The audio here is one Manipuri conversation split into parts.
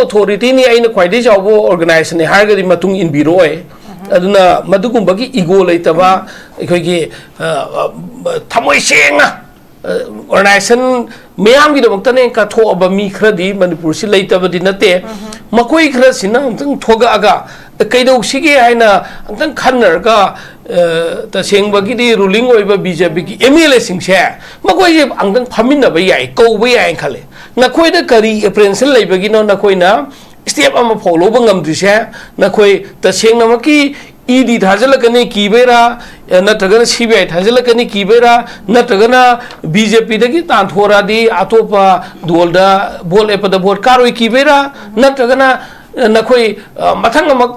authority ni aina khwaidai chawbo organization ni hargadi matung in biroi aduna madugumba gi ego leitaba ekhoi thamoi senga organization meyam gi domta ne ka tho aba mi khradi manipur si leitaba di nate makoi khra sina amtang thoga aga kaidau sige haina amtang khannar ka ta sengba gi di ruling oiba BJP gi MLA singse makoi je angtang phaminna ba yai ko ba yai khale nakoi da kari apprehension leiba gi no nakoi na step ama follow ba ngam drise nakoi ta sengna ma ki ED थाजलकनी कीबेरा नत्रगन CBI थाजलकनी कीबेरा नत्रगन BJP दगी तांथोरा दी आतोपा दोलदा बोल एपद बोल कारोई कीबेरा नत्रगन नखोई मथंग मक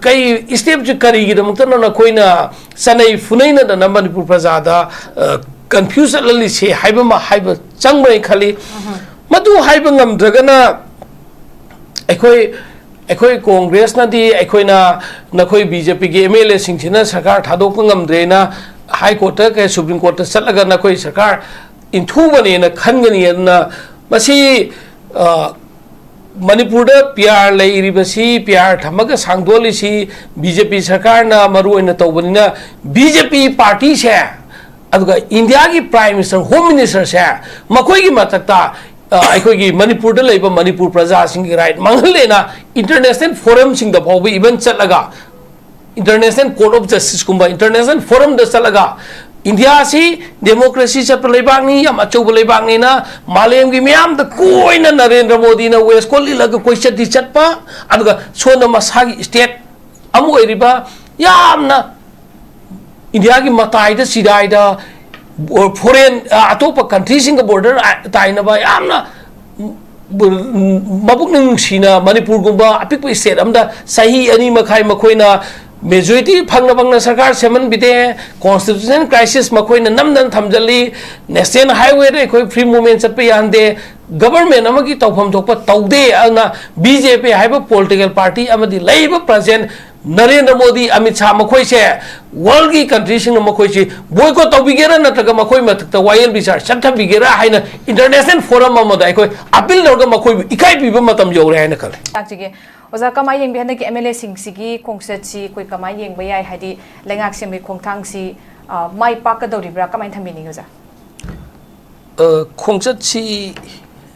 कई स्टेप ज करी गिद मुतन नखोई ना सनै फुनै न द मणिपुर प्रजादा कंफ्यूज लली से हाइबमा हाइब चंगबै खली मदु हाइब ngam dragana अखोई कांग्रेस नदी अखोइना नखोई BJP के MLA सिंहना सरकार थादोक ngamdrena हाई कोर्ट के सुप्रीम कोर्ट चलगा नखोई सरकार इंथुबने न खनगनी न मसी मणिपुर PR लेरिबसी PR थमग सांगदोलिसी BJP सरकार ना मरुइना तौबनिना BJP पार्टी से अदुगा इंडिया की प्राइम मिनिस्टर होम मिनिस्टर से मखोई की मतकता अखोई मणिपुर मणिपुर प्रजा की राइट मंगलेना इंटरनेशनल फोरम सिंग फाउबी इवन चलगा इंटरनेशनल कोर्ट ऑफ जस्टिस कुंबा इंटरनेशनल फोरम द चलगा इंडिया सी डेमोक्रेसी चप लेबांगनी यम अचौब लेबांगनी ना मालेम की म्याम द कोइना नरेंद्र मोदी ना वेस्ट कोली लग कोइ चति चटपा अदुगा सोना मसागी स्टेट अमु ओइरिबा यामना इंडिया की मताइदा सिदाइदा और फॉरेन अतोप कंट्री सिंग बॉर्डर ताइनबा यामना मबुकनिंग सिना मणिपुर गुंबा अपिक स्टेट अमदा सही अनि मखाई मखोइना मेजॉरिटी फंगना सरकार सेमन बिदे कॉन्स्टिट्यूशन क्राइसिस मखोइना नमदन थमजली नेशनल हाईवे रे कोई फ्री मूवमेंट चप यानदे गवर्नमेंट अमगी तौफम थोप तौदे अना BJP हाइब पॉलिटिकल पार्टी अमदी लेब प्रेजेंट नरेंद्र मोदी अमित शाह मखोई से वर्ल्ड की कंट्री सिंग मखोई से बॉयकॉट तौबिगेरा नत्रगा मखोई मथक वायल विचार चथबिगेरा हाइना इंटरनेशनल फोरम अमदा अखोई अपील लौरगा मखोई इकाई पिबा मतम जौरे हाइना खले ताकजिगे ओजा कमाय येंग बेहन की MLA सिंग सिगी कोंगसेट सी कोई कमाय येंग बयाय हादि लेंगाक सेम खोंगथांग सी माइ पाक दौरिब्रा कमाय थमिनि ओजा खोंगसेट सी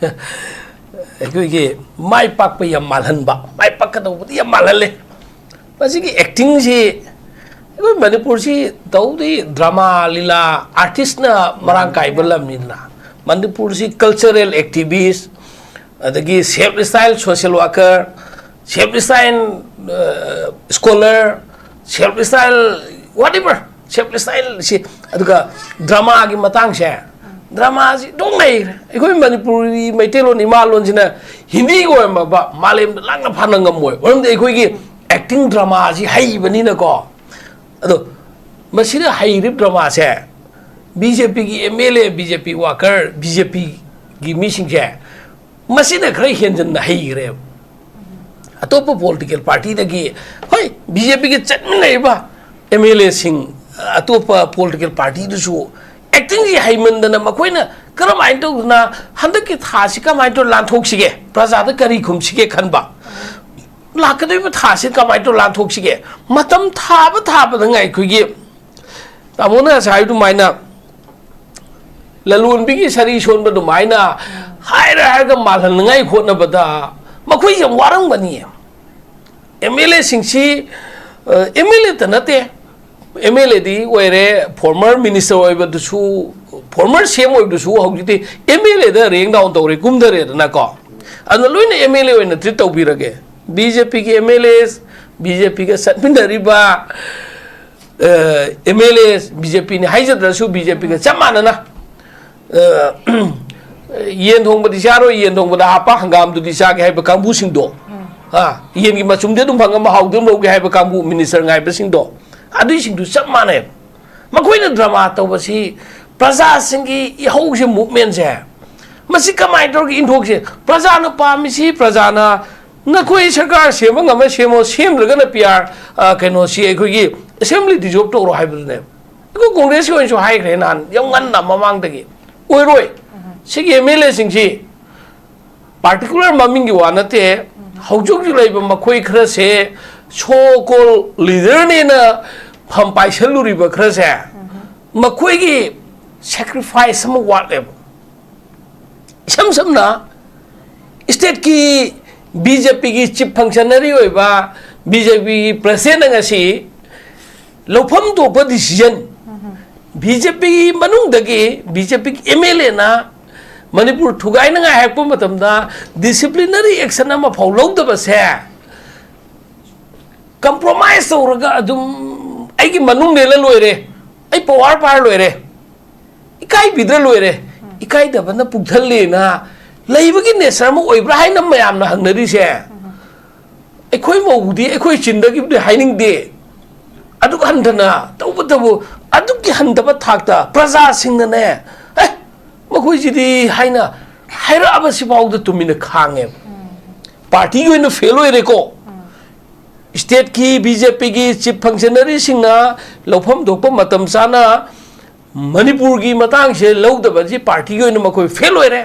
अखोई माइ पाक पे यम मालहनबा माइ पाक दौबदी यम मालहले की एक्टिंग से मणिपुर से तौदी ड्रामा लीला आर्टिस्ट ना मरांग काइबलमनिना मणिपुर से कल्चरल एक्टिविस्ट अदगी self style social worker self style scholar self style whatever self style से अदगा ड्रामा की मतंग से ड्रामा से दोंग नै अखोई मणिपुरी मैतेलोन इमालोन सिना हिंदी को मालेम लांगना फानंगम मोय वरम अखोई की एक्टिंग ड्रामा जी हाई बनी ना को अदो मसीदा हाई रिप ड्रामा से BJP की MLA BJP वर्कर BJP की मीटिंग से मसीदा खरे हेंजन हाई रे अतोप पॉलिटिकल पार्टी दगी होय BJP के चटन लेबा MLA सिंह अतोप पॉलिटिकल पार्टी दुसु एक्टिंग जी हाई मंदना मखोइना करम आइतो ना हंदक की थासी का माइतो लांथोक सिगे प्रजाद करी खुम सिगे खनबा लाकदे थासे कमाय तो लांथोक्सिगे मतम थाब दंगाय खुगी तामोना साइदु माइना ललुनबी की सरी सोनब दु माइना हायर मालहनंगाय खोनबदा मखोइ जम वारंगबनी MLA सिंसी MLA तनते MLA दी ओरे फॉर्मर मिनिस्टर ओइबदुसु फॉर्मर सीएम ओइबदुसु हौजिति MLA दा रेंग डाउन तौरे कुमदरे ना को अन लोइना MLA ओइना ट्रीट तौबिरगे BJP के MLAs BJP के सत्मिनरिबा MLAs BJP ने हाइजद्रसु BJP के चमानना येन थोंबदि चारो येन थोंबदा हापा हंगाम दुदि चागे हाइबा कांबु सिंदो हा येन की मचुमदे दुम फंगम हाउदम लोगे हाइबा कांबु मिनिस्टर गाइबा सिंदो अदुइ सिंदु चमाने मखोइना ड्रामा तौबसी प्रजा सिंगी इहौसे मूवमेंट से मसी कमाय तौरगी इंथोक से प्रजाना पामिसी प्रजाना नखोई सरकार सेम ngam सेमो सेम रगना PR कनो सी अखोगी असेंबली डिजॉल्व तौरो हाइबने को कांग्रेस को इनसो हाइग्रे नान यम ngन ममांग दगी ओइरोय सिगी MLA सिंगसी पार्टिकुलर ममिंग की वानते haujuk ji laiba makhoi khra se so called leader ne na pham pai saluri ba khra se makhoi gi sacrifice sam wat le sam na state ki BJP ki chief functionary oi ba BJP president nga si lofam to pa decision BJP manung dagi BJP MLA na Manipur thugai na nga hekpo matam da disciplinary action ama follow da ba se compromise raga adum ai gi manung ne la loire ai power par loire ikai bidra loire ikai da bana pugthal le na leibagi ne sarma oibra hai nam mayam na hangnari se ekhoi mogudi ekhoi chindagi de haining de adu handana tawbatabu adu ki handaba thakta praja singna ne makhoi jidi haina haira abasi pawda tumina khange party go no fail oi reko state ki BJP ki chief functionary singna lofam dokpa matam sana Manipur ki matang se lawdaba ji party go no makhoi fail oi re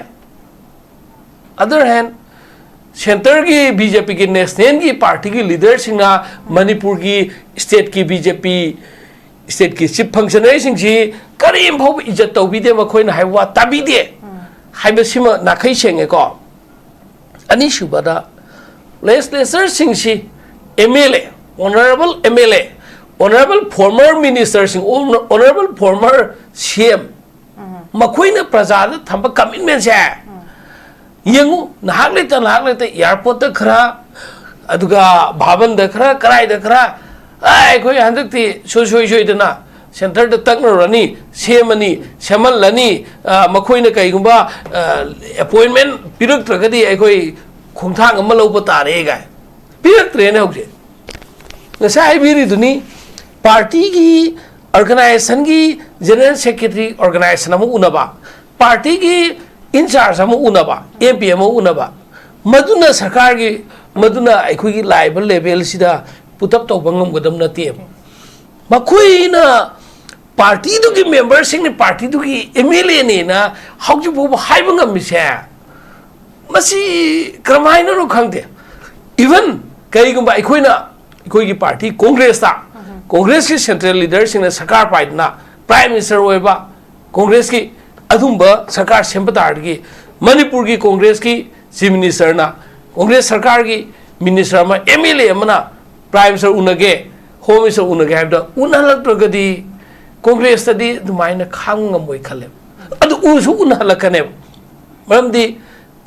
other hand center की BJP की national की party की leaders सिंगा Manipur की state की BJP state की chief functionary सिंग जी करीम भाव इज्जत तो भी दे मखोई ना है वो तभी दे है बस सिम ना कहीं शेंगे को अनी शुभदा legislator सिंग जी MLA honorable former minister सिंग honorable former CM मखोई ना प्रजाद थंबा commitment से Yang nahak lete airport da khara aduga bhavan da khara karai da khara ai koi handak ti shoi dana center da takna rani semani semal lani makhoi na kai gumba appointment pirak tragadi ai koi khongthang ama lo tare ga pirak tre ne hoje ngasai biri duni party ki organization ki general secretary organization amu unaba party ki in charge amu unaba MP amu unaba maduna sarkar gi maduna aikhui gi live level sida putap to bangam godam na te makhoi na party du gi member sing ni party du gi MLA ne na hauju bu hai bangam mi se masi kramai na ro khangte even kai gum bai khoi na khoi gi party congress ta congress ki central leader sing na sarkar pai na prime minister oi ba congress ki adumba sarkar sempatar ki Manipur ki congress ki chief minister na congress sarkar ki minister ma MLA mana prime minister unage home minister unage habda unhalak pragadi congress tadi dumaina khangam moi khale adu usu unhalakane maramdi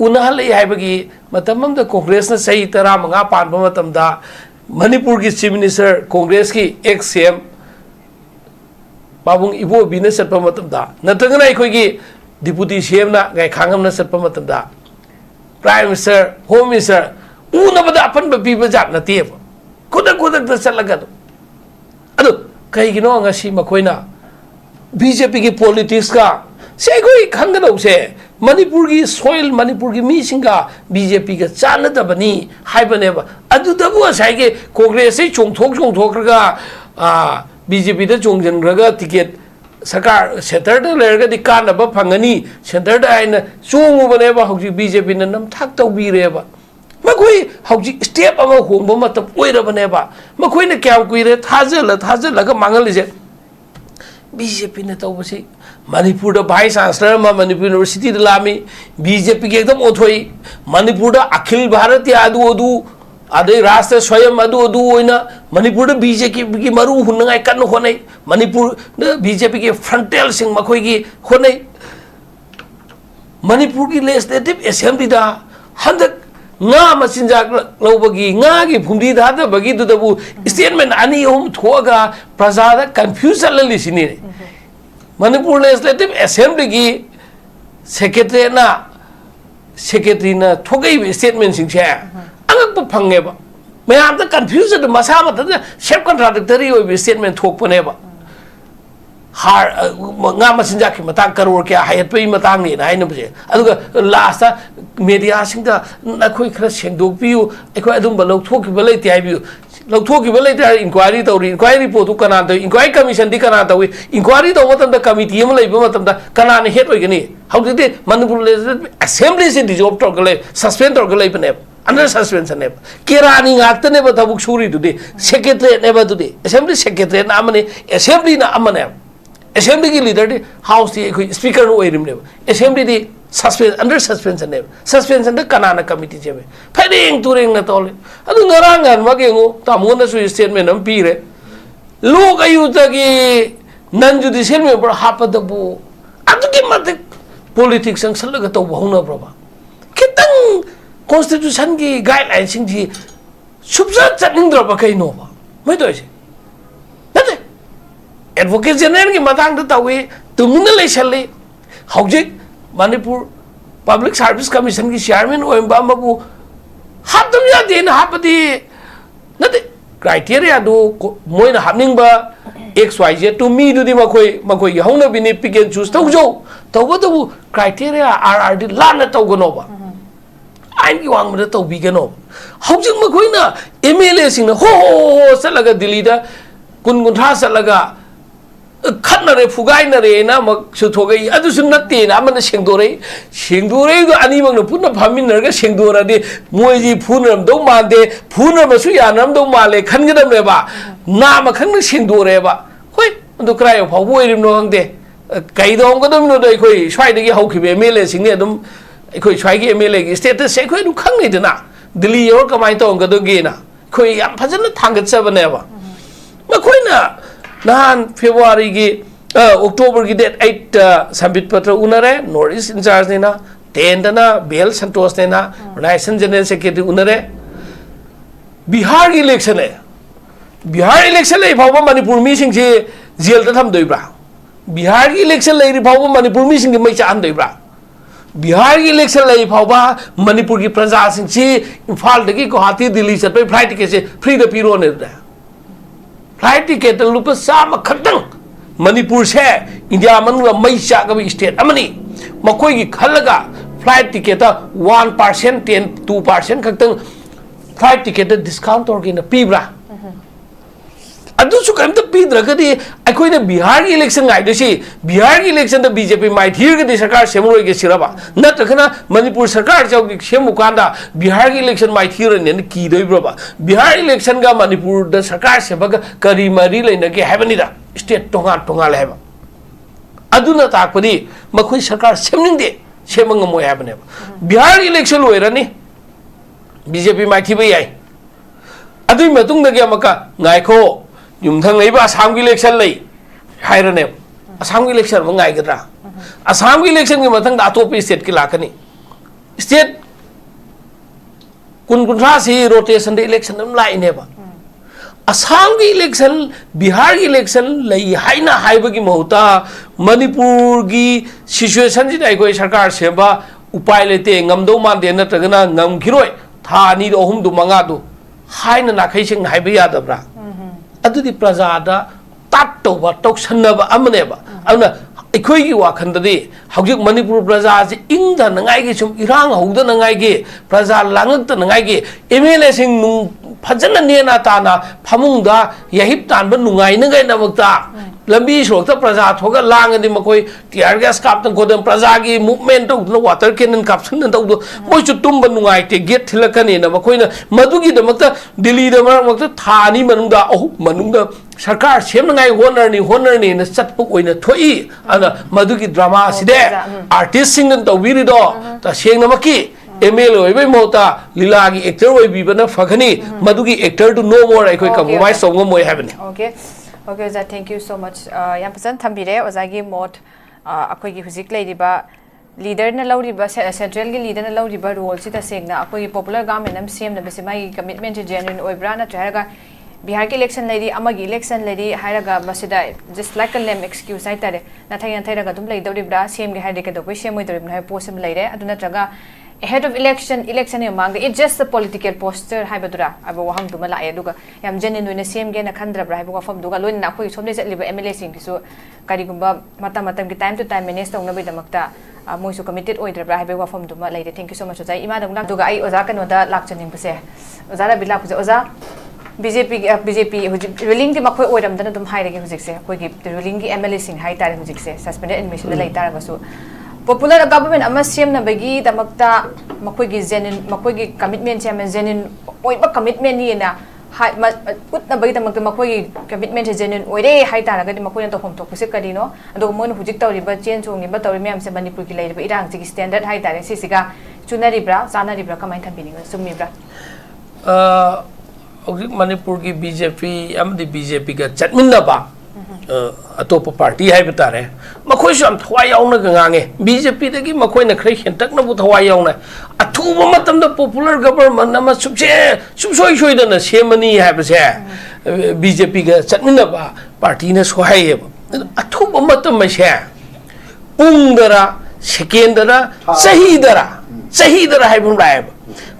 unhalai haibagi matamam da congress na sahi tara manga panba matam da Manipur ki chief minister congress ki ex CM Babung ibu bina setpa matam da natangana ikoi ki deputy CM na gai khangam na setpa matam da prime minister home minister una bada apan babi bajat na tiep kodak da setlaga adu kai gino ngasi makoina BJP ki politics ka se koi khangana use Manipur ki soil Manipur ki mi singa BJP ka chana da bani haibane ba adu dabu asai ke congress se chongthok ga BJP da chongjan raga ticket sarkar center da lerga di kana ba phangani center da aina chongu bane ba hoji BJP na nam thak tau bi re ba makoi hoji step ama hongba matam oira bane ba makoi na kyam kuire thajala ga mangal je BJP na tau basi Manipur da vice chancellor ma Manipur university da lami BJP ke ekdam othoi Manipur da akhil bharatiya adu adai rasta swayam adu oina Manipur da BJP ki maru hunangai kan honai Manipur da BJP ki frontal sing makhoi ki honai Manipur ki legislative assembly da handak nga machinjak lobagi nga gi phumdi da da bagi du dabu statement ani hum thoga praja da confusion la lisini Manipur legislative assembly ki secretary na thogai statement sing che angak phangge ba mayam da confusion masa ma da self contradictory oi statement thok pone ba har nga machinjak ki matang karor kya hayat pe matang ni nai na bje aduga last media sing da na khoi khra sengdok piu ekhoi adum ba lok thok ki ba lai ti ai biu लौथोखिबा लेते इंक्वायरी तौरी इंक्वायरी रिपोर्ट तो कना तो इंक्वायरी कमीशन दी कना तौई इंक्वायरी तो मतलब कमिटी अम लेबा मतलब कना ने हेड होइगनी हौदिते मनपुर असेंबली से डिजॉल्व तौरगले सस्पेंड तौरगले बने अंडर सस्पेंशन ने केरानी गातने बतबुक सूरी दुदे सेक्रेटरी ने बदुदे असेंबली सेक्रेटरी ना अमने असेंबली ना अमने असेंबली की लीडर दे हाउस दी कोई स्पीकर नो ओइरिम ने असेंबली दी सस्पेंड अंडर सस्पेंशन ने सस्पेंशन द कनाना कमिटी जेबे फेरिंग तुरिंग न तोले अदु नरांग गन मगेंगो तामो न सु स्टेटमेंट हम पीरे लोग अयुतगी नन जुडिशियल मेंबर हापदबु अदुगी मत पॉलिटिक्स संसलग तो बहुना प्रभा कितंग कॉन्स्टिट्यूशन की गाइडलाइन सिंह जी सुबजा चनिंद्रबा कइनोबा मै तोइसे नते एडवोकेट जनरल की मतंग द तवे Tumin लेसले हौजिक manipur public service commission की chairman ओइबा मबु हापदम यादे न हापदी नते क्राइटेरिया दो मोइन हापनिंगबा xyz टू मी दुदी मखोय हौना बिनि पिक एंड चूज तौजो तौबदबु क्राइटेरिया rrd लाना तौगनोबा आइन की वांग मद तौबिगनो हौजिक मखोयना एमएलए सिंग हो चलगा दिल्ली दा कुन कुंठा चलगा खन्नरे फुगाइनरे ना मक सुथोगई अदुसु नत्ते ना मन सेंगदोरे दो अनि मंग पुन फामिनरगा सेंगदोरादि मोयजी फुनरम दो मांदे फुनरमसु यानरम दो माले खनगदम लेबा नाम खन सेंगदोरेबा होय अदु क्रायो फावबो ओइरिम नो हंगदे कइदोम गदम नो दय खोय स्वाइदगी हौखिबे एमएलए सिंगने अदुम खोय स्वाइगी एमएलए की स्टेटस से खोय दु खंगनेदना दिल्ली यो कमाय तो गदोगेना खोय याम फजन थांगतसबनेबा मखोयना नान फेब्रुआरी की अक्टोबर की डेट 8 संबित पत्र उनरे नॉर्थ ईस्ट इंचार्ज ने ना 10 ना बेल संतोष ने ना नेशनल जनरल सेक्रेटरी उनरे बिहार इलेक्शन है फावबा मणिपुर मी सिंह से जेल दा थमदोइब्रा बिहार इलेक्शन ले फावबा मणिपुर मी सिंह मै चांदोइब्रा बिहार इलेक्शन ले फावबा मणिपुर की प्रजा सिंह से इम्फाल दगी गुवाहाटी दिल्ली चतपै फ्लाइट टिकट से फ्री द पीरो ने फ्लाइट टिकट लुप चाम खतंग मणिपुर से इंडिया मनुग मई चागब स्टेट अमनी मकोई की खलगा फ्लाइट टिकट 1% 2% खतंग फ्लाइट टिकट डिस्काउंट तौर पीब्रा अदुसु कम पीद्रगदी अखोइना बिहार की इलेक्शन गाइदसी बिहार की इलेक्शन बीजेपी माइथीरगदी सरकार सेमुरोगे सिरबा नत्रखना मणिपुर सरकार चौकी सेमुकांदा बिहार की इलेक्शन माइथीरने कीदोइब्रबा बिहार इलेक्शन का मणिपुर द सरकार सेबग करी मरी लेनगे हैबनिदा स्टेट टोंगा लेबा अदुना ताकपदी मखोइ सरकार सेमनिंगदे सेमंगमोय हैबने बिहार इलेक्शन लोइरनी बीजेपी माइथीबे याय अदुइ मतुंगदगे अमका गायखो युमथंग लेबा असम की इलेक्शन ले हायरने असम की इलेक्शन मंगाइगद्रा असम की इलेक्शन के मथंग अतोप स्टेट की लाकनी स्टेट कुनकुंठा से रोटेशन दे इलेक्शन हम लाइनेबा असम की इलेक्शन बिहार की इलेक्शन लई हाइना हाइबगी महुता मणिपुर की सिचुएशन जिदा कोई सरकार सेबा उपाय लेते ngमदो मानदे नत्रगना ngमखिरोय था नि दो अहुम दो मंगा दो हाइना नाखैसिंग हाइबे यादब्रा अदुदी प्रजादा ताटोबा तौसन्नबा अमनेबा अना अखोइगी वाखंददी हौजिक मणिपुर प्रजा से इंदा नंगाइगी सुम इरांग हौदा नंगाइगी प्रजा लांगत नंगाइगी एमएलए सिंग फजन नेना ताना फमुंगदा यहिप तानबा नुंगाइनगै नमक्ता लंबी सोक्ता प्रजा थोगा लांगदी मकोई टियर गैस कापतन कोदम प्रजा की मूवमेंट तो वाटर कैनन कापसन तौदो मोइचु तुंबा नुंगाइते गेट थिलकनी न मकोइना मदुगी दमक्ता दिल्ली दमक्ता थानी मनुंगदा अहु मनुंगदा सरकार सेमनगाई होनरनी न चटपुक ओइना थोई अना मदुगी ड्रामा सिदे आर्टिस्ट सिंग तौबिरिदो ता सेंगनमकी एमएल ओइबै मोता लीला की एक्टर ओइबिबना फखनी मदुगी एक्टर टू नो मोर अखोइ कंप्रोमाइज सोंगो मोय हैबनी ओके ओके ओजा थैंक यू सो मच याम पसन थंबिरे ओजागी मोट अखोइगी हुजिक लेरिबा लीडर न लौरिबा सेंट्रल की लीडर न लौरिबा रोल सि तसेंगना अखोइगी पॉपुलर गवर्नमेंट हम सेम नबसे माई कमिटमेंट जेन्युइन ओइब्रा न ट्रायगा बिहार की इलेक्शन लेरी अमगी इलेक्शन लेरी हायरगा मसिदा just like a lame excuse है तारे नथाय नथायरगा दुम लेदौरिब्रा सेम गे हायदे के दोबै सेम ओइदोरिबना है पोस्ट लेरे अदु नत्रगा ahead of election mang it just a political posture haibadura abo wahang duma la eduga yam genuine oina sem ge na khandrabra haibu wafam duga loin na khoi somle jatliba MLA sing kisu kari gumba matam ki time to time manage tongna bai damakta moi su committed oidrabra haibu wafam duma laide thank you so much ozai ima dongla duga ai oza kanoda lakchaning base oza ra bila khuje oza BJP ruling di makoi oiram dana dum hairage hujikse koi gi ruling gi MLA sing hai tare hujikse suspended admission da lai tara basu popular government ama CM na bagi damakta makoi gi genuine makoi gi commitment chama genuine oiba commitment ni na hai put na bagi damakta makoi gi commitment genuine oire hai tara ga di makoi na to hom to puse kadi no ado mon hujik tawri ba chen chong ni ba tawri myam se manipur gi lai ba irang chi standard hai tare si siga chunari bra sanari bra kamai thambini ga summi bra manipur की BJP अमदी BJP का चटमिन्ना बा अतोप पार्टी है बता रहे मकोई सो हम थवाई याउना गंगांगे BJP दगी मकोई न खरे हेंतक न बु थवाई याउना अथुब मतम द पॉपुलर गवर्नमेंट नम सुबसोई सोई दन सेमनी है बसे BJP का चटमिन्ना बा पार्टी ने सोहाय अथुब मतम में से पुंगदरा सेकेंडरा सहीदरा है बुराय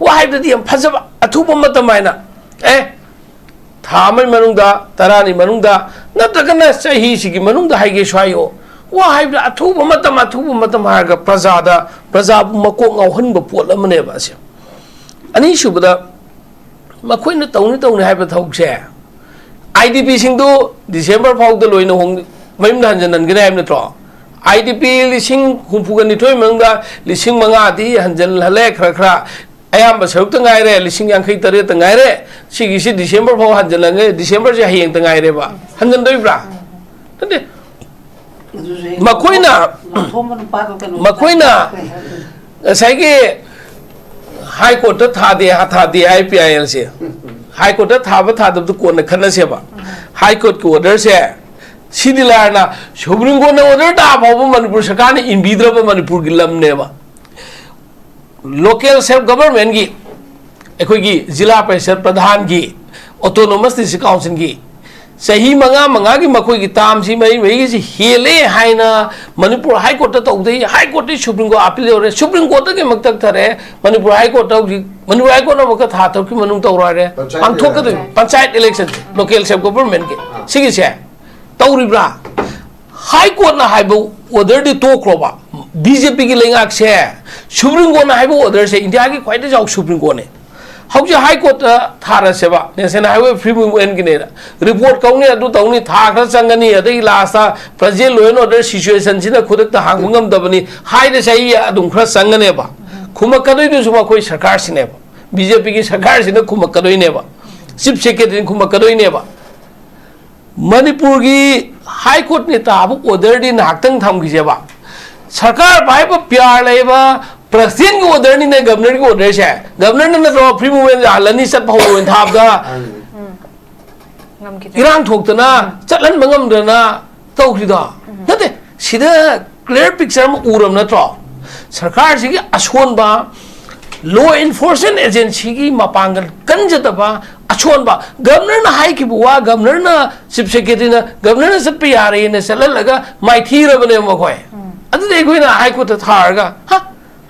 वो है ददी हम फजब अथुब मतम आइना थामय मनुंगदा तरानी मनुंगदा नत्रगना सही सिगी मनुंगदा हाइगे स्वायो वा हाइबदा अथुब मतम हारगा प्रजा मको ngauhanba pot amane ba se ani subada makoina tawni haiba thokse IDP singdu December fawda loina hong maim dan janan gina haibna tro IDP lising humpuga ni thoi mangda lising manga di hanjal hale khra ayam basuk tengah re, lising yang kita re tengah re, si Desember fau hanjalange, Desember je hayang tengah re ba, hanjan doi bra, tadi, makoina, saya ke High Court thade IPIL se, High Court thada tu kau nak kena siapa, High Court ko order se, si dilarna, Supreme Court na order dah apa Manipur sekarang ini inbidra apa Manipur gilam ne ba. Local self government की एकोगी जिला परिषद प्रधान की ऑटोनोमस डिस्ट्रिक्ट काउंसिल की सही मंगा की मकोई की ताम सी मई की हेले है ना मणिपुर हाई कोर्ट तो उधर high court supreme court appeal हो रहे सुप्रीम कोर्ट के मकतक थरे मणिपुर हाई कोर्ट ना मक था तो की मनुंग तो रहे पांथोक के panchayat election local self government के सिगी से तौरिब्रा हाई कोर्ट ना हाई ऑर्डर दी तो क्रोबा BJP की लेंगा से सुप्रीम कोर्ट ना हाई ऑर्डर से इंडिया की क्वाइट जाओ सुप्रीम कोर्ट ने हौजे हाई कोर्ट थारा सेवा नेशनल हाईवे फ्री मूवमेंट की ने रिपोर्ट कौने अदु तौनी था खर संगनी अदई लास्टा present law and order situation सिना खुदक हांगम दबनी हाई दे सही अदुम खर संगने बा खुमक कदोई ने सुमा कोई सरकार सिने बा BJP की सरकार सिने खुमक कदोई ने बा चीफ सेक्रेटरी खुमक कदोई ने बा मणिपुर की हाई कोर्ट ने ताबु ऑर्डर दी नाक्तंग थम गिजे बा सरकार भाई पर प्यार लेबा प्रेसिडेंट की ऑर्डर नहीं गवर्नर की ऑर्डर से गवर्नर ने तो फ्री मूवमेंट हालनी सब हो थाबदा इरान ठोकतना चलन मंगमदना तौखिदा नते सिदा क्लियर पिक्चर में उरम नत्रो सरकार से की अशोनबा लॉ एनफोर्समेंट एजेंसी की मपांगल कंजतबा अशोनबा गवर्नर ना हाई की बुआ गवर्नर ना चीफ सेक्रेटरी ना गवर्नर ने सब पे आ रही ने चललगा माइथीरबने मखोय अदु देखो ना हाई कोर्ट थारगा हा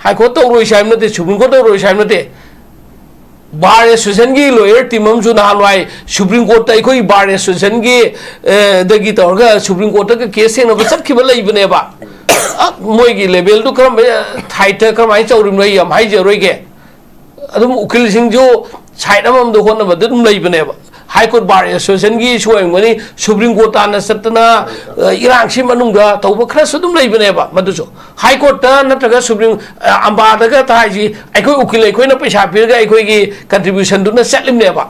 हाई कोर्ट तो रोई साइम नते सुप्रीम कोर्ट तो रोई साइम नते बार एसोसिएशन की लॉयर टीम हम जो नालवाई सुप्रीम कोर्ट तक कोई बार एसोसिएशन की दगी तौरगा सुप्रीम कोर्ट का केस से नब सब खिबल लेबने बा मोई की लेवल तो करम थाइट करम आई चौरिम रही हम हाई जरोई के अदुम उकिल सिंह जो साइड हम दो होन बद तुम लेबने बा हाई कोर्ट बार एसोसिएशन की सोयंगनी सुप्रीम कोर्ट आना सतना इरांग से मनुंगा तौब खरा सुदुम लेबने बा मदुसो हाई कोर्ट नत्रगा सुप्रीम अंबादगा ताजी अखोय उकिल अखोय न पैसा पिरगा अखोय की कंट्रीब्यूशन दुना सेटलिमने बा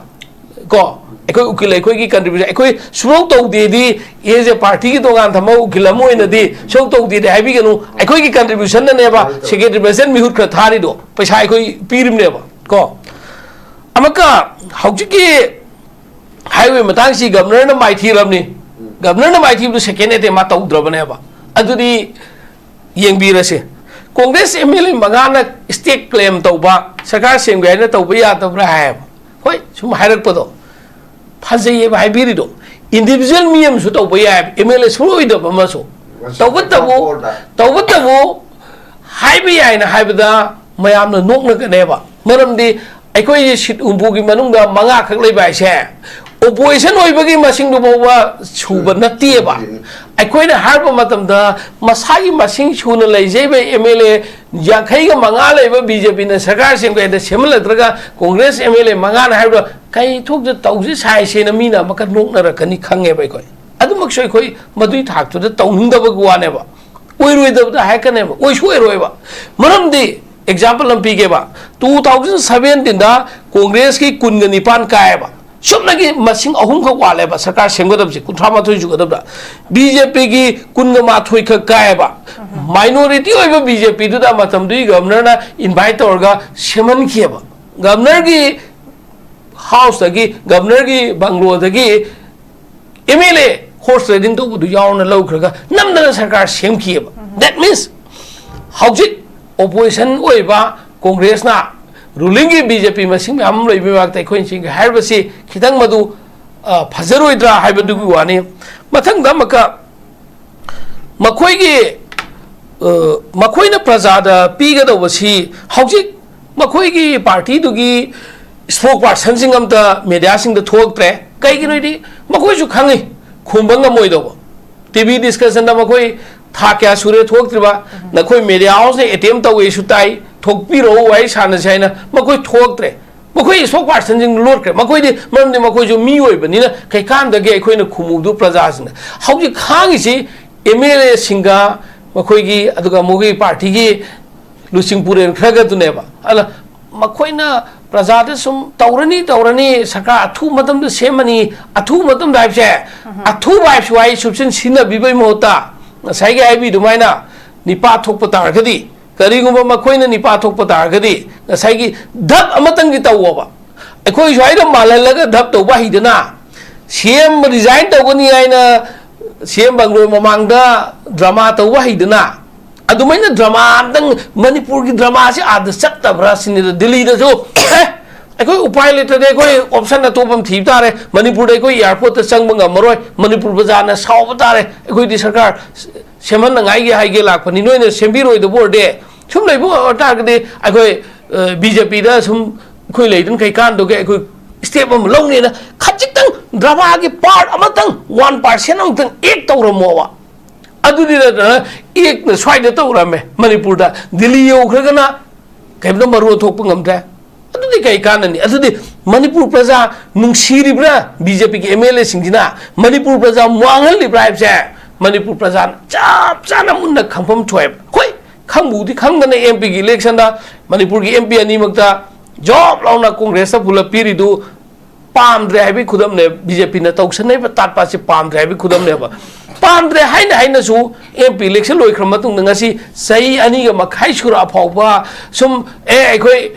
को अखोय उकिल अखोय की कंट्रीब्यूशन अखोय सुरो तौदेदी ये जे पार्टी की दोगान थमो उकिल मोइनदी सो तौदेदे हाइबिगनु अखोय की कंट्रीब्यूशन ने बा सेक्रेटरी प्रेसिडेंट मिहुत खरा थारी दो पैसा अखोय पिरिमने बा को अमका हौजि की हाईवे मतंग से गवर्नर ने माइथी रबनी गवर्नर ने माइथी तो सेकेंड एते मा तौद्रबने बा अदुदी येंगबीरसे कांग्रेस एमएलए मंगाना स्टेट क्लेम तौबा सरकार सेंगै ने तौबा यादब्रा है होय सुम हाइरकपदो फजैये हाइबिरिदो इंडिविजुअल मियम सु तौबा या एमएलए सुरोइदब मसो तौबतबो हाइबि याइना हाइबदा मयामना नोकनगनेबा मरमदी अखोई सीट उम्बू की मनुंगा मंगा खक लेबाइसे ओपोजिशन होइबगी मसिंग दुबोवा सुब नतेबा अखोइना हारब मतमदा मसागी मसिंग सुन लेजेबे एमएलए याखैगा मंगा लेबा बीजेपी ने सरकार सेमगैदा सेमलद्रगा कांग्रेस एमएलए मंगा ना HYBE kai thok the tausi sai se na mina maka nok na rakani khange bai koi adu mak soi khoi madui thak tu da tauning da ba gwane ba oi roi da ha ka ne ba oi soi roi ba maram di example lam pi ge ba 2017 da congress ki kun ga nipan kai ba sum na gi masing ahum kha wale ba sarkar semga da kunthra ma thoi ju ga da bjp ki kun ga ma thoi kha kai ba minority oi ba bjp du da matam du governor na invite or ga seman ki ba governor ki house dagi governor ki banglo dagi MLA horse trading to do yawn a low kraga namda sarkar sem ki ba that means howjit opposition oi ba congress na ruling ki bjp masing am roi bi wak tai khoin sing harbasi khitang madu phajaroi dra haibadu gi wani mathang da maka makhoi gi makhoi na prajada piga do wasi howjit makhoi gi party du gi spokesperson sing am ta media sing the thok tre kai gi roi makhoi su khangi khumbang amoi do tv discussion da makhoi tha kya sure thok triba na khoi media house ne attempt tawe su tai thok pi ro wai sana chaina makhoi thok tre makhoi spokesperson sing lord kre makhoi di mam de makhoi ju mi oi bani na kai kan da ge khoi na khumu du praja sing hauji khangi si MLA singa makhoi gi aduga mogi party gi lusingpuren khraga tu ne ba ala makhoi na prajada sum taurani saka athu matam de semani athu matam dai che athu bai swai subsin sina bibai mota sai ga bi dumaina nipa thok patar gadi kari gum makhoi na nipa thok patar gadi sai gi dhap amatang gi tawo ba akhoi swai da malalaga dhap to ba hidana cm resign to gani aina cm banglo mamangda drama to ba hidana adumaina drama dang manipur ki drama se ad sakta bra sin delhi da jo akoi upai le tade koi option na topam thi tare manipur dai koi airport ta chang banga maroi manipur bazaar na saw tare akoi di sarkar seman ngai ge hai ge lak pani noi na sembi roi do borde sum lai bo ta ge de akoi bjp da sum khoi lai dun kai kan do ge akoi step am long ne na khachik tang drama ki part amatang 1% amtang ek tawramo wa adudi da ek na swai da tawrame manipur da delhi yo khragana kaibna maru thok pangam ta adudi kai kanani adudi manipur praja nungsiribra bjp ki MLA singjina manipur praja muangal libra se manipur praja chap chana munna khampham thoi khoi khangbu di khangdana MP ki election da manipur ki MP ani makta job launa congress ta phula piri du pam dre hai bi khudam ne bjp na tausan nei ba tat pa se pam dre hai bi khudam ne ba pam dre haina su MP election loi khram matung ngasi sai ani ga makhai sura phawba sum akhoi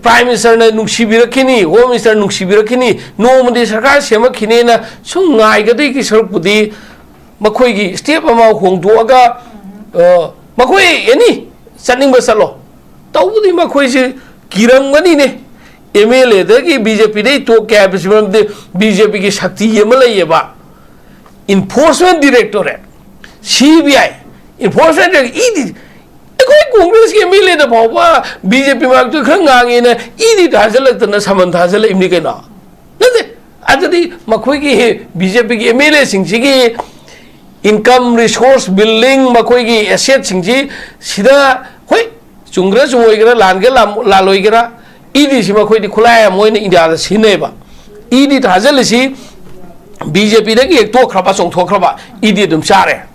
prime minister na nungsibirakhini home minister nungsibirakhini no mudi sarkar semakhini na sum ngai ga dei ki sarpudi makhoi gi step ama hongdo aga makhoi ani saning ba salo tawudi makhoi se kirang gani ne MLA da ki BJP dei to kya bismam de BJP ki shakti yema lai ba enforcement directorate CBI enforcement ED koi congress ke MLA da bhawa BJP mak tu khangang ina ED dazalak na saman dazal imni ke na nade ajadi makhoi ki BJP ki MLA singji ki income resource building makhoi ki asset singji sida hoi chungra chungoi gra lange laloi gra ED si makhoi di khulai moina India da sineba ED dazal si BJP da ki ek to khraba song tho khraba ED dum chare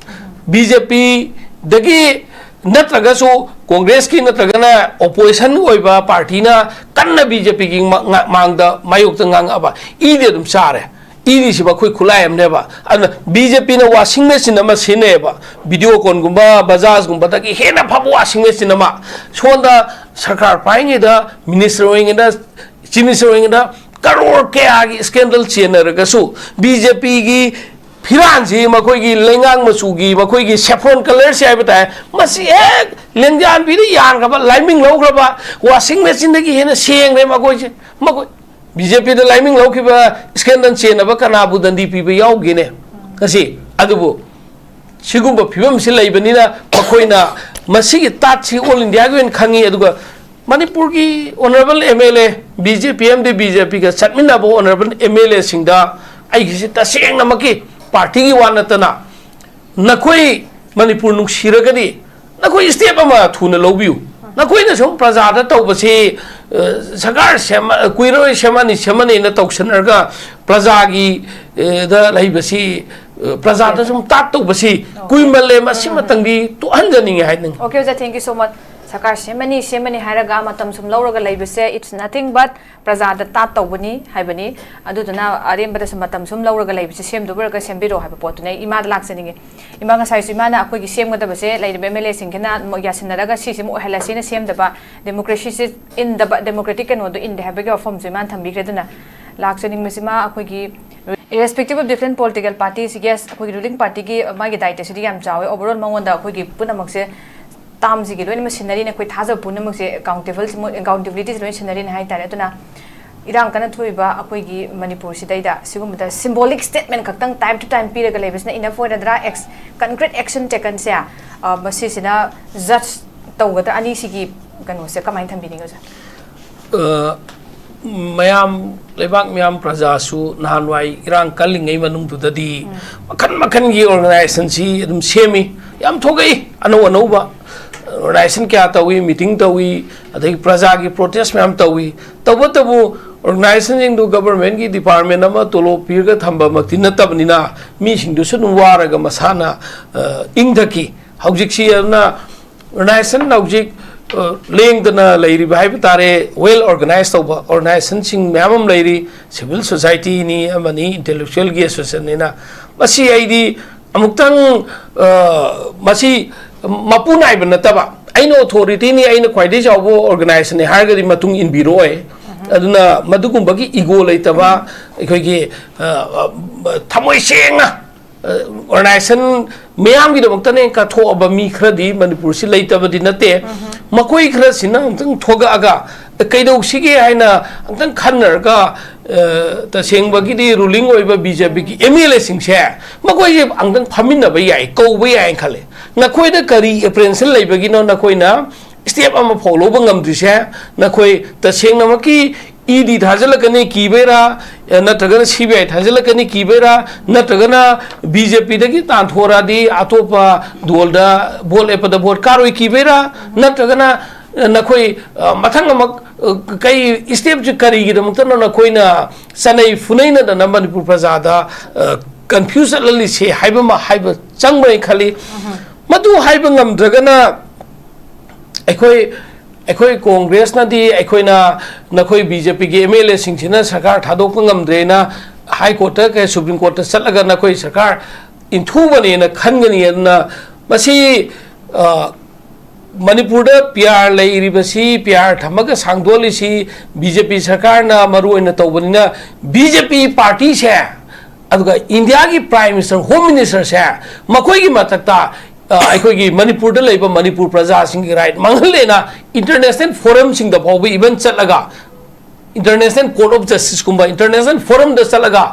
BJP da ki natraga so congress ki natraga na opposition oiba party na kanna BJP ki mangda mayuk ta ngang aba ED dum chare ED si ba khoi khulai am neba ana BJP na washing machine ama sineba video con gumba bajaj gumba da ki hena phabu washing machine ama sonda sarkar painge da minister oing da chief minister oing da crore ke agi scandal chener ga su BJP gi phiran ji makoi gi lengang masu gi makoi gi saffron color se bata masi ek lenjan bi ri yang ga ba liming lo ga ba washing machine gi hena seng re makoi ji makoi BJP da liming lo ki ba scandal chen ba kana bu dandi pi ba yaw gi ne kasi adubu sigumba phibam se lai bani na makoi na masi gi tat si all india gi khangi aduga manipur ki honorable MLA BJP MD BJP ka chatmina bo honorable MLA singda ai gi ta seng na maki party ki wanatana nakoi manipur nung siragani nakoi step ama thuna lobiu नखोइना सम प्रजा तौबसे सरकार कुइरोय सेमनी न तौसनरगा प्रजा की लैबसी प्रजा सम ताक तौबसी कुइमले मसिमतंगी तो हंजनिंग है नंग ओके ओजा थैंक यू सो मच सरकार सेमनी हायरगा मतम सुम लौरगा लैबसे इट्स नथिंग बट प्रजा ता तौबनी हाइबनी अदुदना अरेमबदा मतम सुम लौरगा लैबसे सेमदुबरगा सेमबिरो हाइब पोतुने इमा लाक्सनिंगे इमा गसाइसु इमाना अखोगी सेमगदबसे लैरबे एमएलए सिंगना यासिनरगा सिसिम ओहलासिना सेमदबा डेमोक्रेसी से इन द डेमोक्रेटिक कनोदो इन दे हाइबगे ऑफम जुमान थंबिग्रेदना लाक्सनिंग मसिमा अखोगी irrespective of different political parties yes अखोगी रूलिंग पार्टी की मागी दायित्व सिदि याम चावे ओवरऑल मंगोंदा अखोगी पुनमक्से ताम जी की लोइन मशीनरी ने कोई थाजा पुनमक्से अकाउंटेबिलिटी लोइन मशीनरी ने हाई तारे अतुना इरांग कना थोइबा अखोगी मणिपुर सिदैदा सिगुमदा सिंबॉलिक स्टेटमेंट खक्तंग टाइम टू टाइम पीरगा लेबसना इनफ फॉरदरा कंक्रीट एक्शन टेकन से मसीसिना जज तौगदा अनी सिगी कनो से कमाइन थंबिनिगोजा मयाम लेबाक मयाम प्रजासु नहानवाई इरांग कलिंगै मनुंगदुददी मखन मखन की ऑर्गेनाइजेशन सी अदुम सेमी याम थोगई अनो अनोबा ऑर्गेनाइजेशन क्या तवी मीटिंग तवी अदई प्रजा की प्रोटेस्ट मैम तवी तबतबु ऑर्गेनाइजेशन जिंदु गवर्नमेंट की डिपार्टमेंट अमा तोलो पीरगा थंबा मक्ति नतबनिना मी सिंदु सुनु वारगा मसाना इंगदकी हौजिकसी ना ऑर्गेनाइजेशन हौजिक लेंगदना लैरी भाइब तारे वेल ऑर्गेनाइज तौबा ऑर्गेनाइजेशन सिंग मैम लैरी सिविल सोसाइटी नि अमनी इंटेलेक्चुअल की एसोसिएशन नेना मसी आईदी अमुक्तंग मसी मपु नाइब नतबा आइन अथॉरिटी नि आइन ख्वाइदे जावो ऑर्गेनाइजेशन ने हारगरी मतुंग इन बिरोय अदुना मदुगुंबगी इगो लेतबा अखोइगी थमोय सेंगा ऑर्गेनाइजेशन मैम की दमक्तने काथोब मी खरदी मणिपुर से लेतबदी नते मकोई खरसिना अंतंग थोगागा कैदौ सिगे हाइना अंतंग खन्नरगा तसेंगबगी रूलिंग ओइबा बीजेपी की एमएलए सिंगसे मकोई अंतंग फमिनबा याय कौबा याय खले नखोइदा करी एप्रेंशन लेबगिनो नखोइना स्टेप अमा फॉलोब ngамद्रिसे नखोइ तसेंगनमकी ईडी थाजलकनी कीबेरा नत्रगन सीबीआई थाजलकनी कीबेरा नत्रगन बीजेपी दगी तांथोरादी अतोपा दोलदा बोल एपदा बोल कारोई कीबेरा नत्रगन नखोई मथंग अमक कई स्टेप ज करीगिदमतन नखोइना सनै फुनैना द मणिपुर प्रजादा कंफ्यूज लली से हाइबमा हाइब चंगबै खली मदु हाइब ngамद्रगना अखोई कांग्रेस नदी अखोइना नखोई बीजेपी के एमएलए सिंह सरकार थादोक ngамद्रेना हाई कोर्ट के सुप्रीम कोर्ट चलगा नखोई सरकार इंथुबने न खनगनी न मसी मणिपुर पीआर लेरिबसी पीआर थमग सांगदोलिसी बीजेपी सरकार ना मरुइन तौबनिना बीजेपी पार्टी से अदुगा इंडिया की प्राइम मिनिस्टर होम मिनिस्टर से मखोई की मतकता अखोई मणिपुर लेब मणिपुर प्रजा सिंह राइट मंगलेना इंटरनेशनल फोरम सिंह फाव इवन चलगा इंटरनेशनल कोर्ट ऑफ जस्टिस कुंबा इंटरनेशनल फोरम द चलगा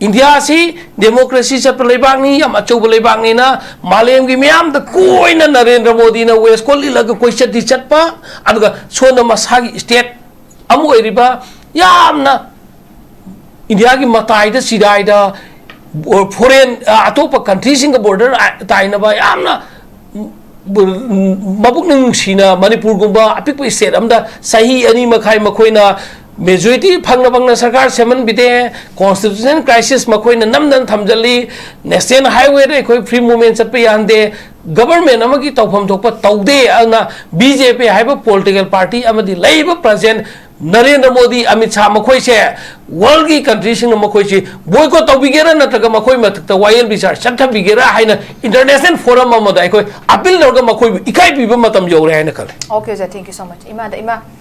इंडिया से डेमोक्रेसी चप लेबांगनी यम अचौब लेबांगनी ना मालेम की म्याम द कोइना नरेंद्र मोदी ना वेस्ट कोली लग कोई चटी चटपा अदुगा सोना मसागी स्टेट अमु ओइरिबा यामना इंडिया की मताई द सिदाई द फॉरेन अतोप कंट्री सिंग बॉर्डर ताइनबा यामना मबुक नुंगसिना मणिपुर गुंबा अपिक स्टेट अमदा सही अनि मखाई मखोइना मेजॉरिटी फंगना सरकार सेमन बिदे कॉन्स्टिट्यूशन क्राइसिस मखोइना नमदन थमजली नेशनल हाईवे रे कोई फ्री मूवमेंट चप यानदे गवर्नमेंट अमगी तौफम थोप तौदे अना बीजेपी हाइब पॉलिटिकल पार्टी अमदी लेब प्रेजेंट नरेंद्र मोदी अमित शाह मखोई से वर्ल्ड की कंट्री सिंग मखोई से बॉयकॉट तौबिगेरा नत्रगा मखोई मथक्ता वायल बिचार चंथबिगेरा हाइना इंटरनेशनल फोरम अमदा अखोई अपील लौरगा मखोई इकाई पिबा मतम यौरे हाइना खले okay sir thank you so much इमा